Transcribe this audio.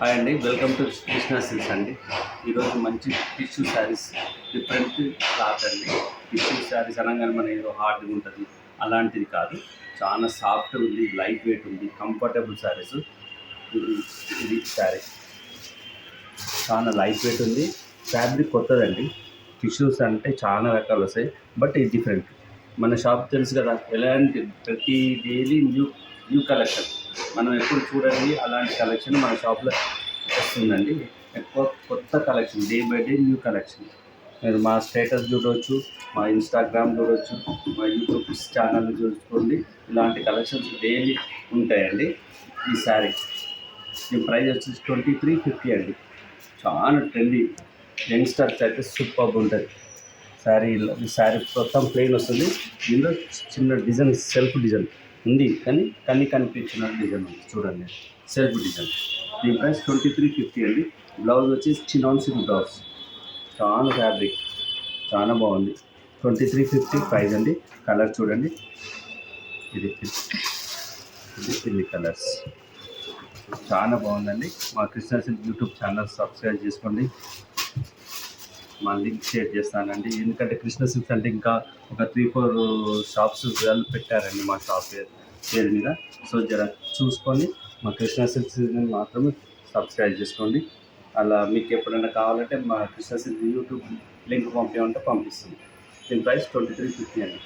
Hi అండి, welcome to Krishna silks అండి. ఈరోజు మంచి టిష్యూ శారీస్, డిఫరెంట్ క్లాత్ అండి. టిష్యూ శారీస్ అనగానే మన ఏదో హార్డ్గా ఉంటుంది, అలాంటిది కాదు. చాలా సాఫ్ట్ ఉంది, లైట్ వెయిట్ ఉంది, కంఫర్టబుల్ శారీస్. ఇది శారీ చాలా లైట్ వెయిట్ ఉంది. ఫ్యాబ్రిక్ కొత్తదండి. టిష్యూస్ అంటే చాలా రకాలు వస్తాయి, బట్ ఇది డిఫరెంట్. మన షాప్ తెలుసు కదా, ఎలాంటి ప్రతి డైలీ న్యూ న్యూ కలెక్షన్, మనం ఎప్పుడు చూడండి అలాంటి కలెక్షన్ మన షాప్లో వస్తుందండి. ఎక్కువ కొత్త collection, day by day new collection. మీరు మా స్టేటస్ చూడవచ్చు, మా ఇన్స్టాగ్రామ్ చూడవచ్చు, మా యూట్యూబ్ ఛానల్ చూసుకోండి. ఇలాంటి కలెక్షన్స్ డైలీ ఉంటాయండి. ఈ శారీ దీని ప్రైస్ వచ్చేసి 2350 అండి. చాలా ట్రెండీ, యంగ్స్టర్స్ అయితే సూపర్గా ఉంటుంది. శారీ మొత్తం ప్లెయిన్ వస్తుంది. దీనిలో చిన్న డిజైన్, సెల్ఫ్ డిజైన్ ఉంది, కానీ కనిపించిన డిజైన్ ఉంది చూడండి, సెల్ఫ్ డిజైన్. దీని ప్రైస్ 2350 అండి. బ్లౌజ్ వచ్చేసి చినాన్ సిల్క్ బ్లౌజ్, చాలా ఫ్యాబ్రిక్, చాలా బాగుంది. 2350 ప్రైస్ అండి. కలర్ చూడండి, ఇది ఇది కలర్స్ చాలా బాగుందండి. మా Krishna silk YouTube channel subscribe చేసుకోండి. మా లింక్ షేర్ చేస్తానండి. ఎందుకంటే కృష్ణ సిల్క్స్ అంటే ఇంకా ఒక 3-4 షాప్స్ పెట్టారండి మా షాప్ పేరు మీద. సో జర చూసుకొని మా కృష్ణ సిల్క్స్ మాత్రమే సబ్స్క్రైబ్ చేసుకోండి. అలా మీకు ఎప్పుడైనా కావాలంటే మా కృష్ణ సిల్క్ యూట్యూబ్ లింక్ పంపించమంటే పంపిస్తుంది. దీని ప్రైస్ 2350 అండి.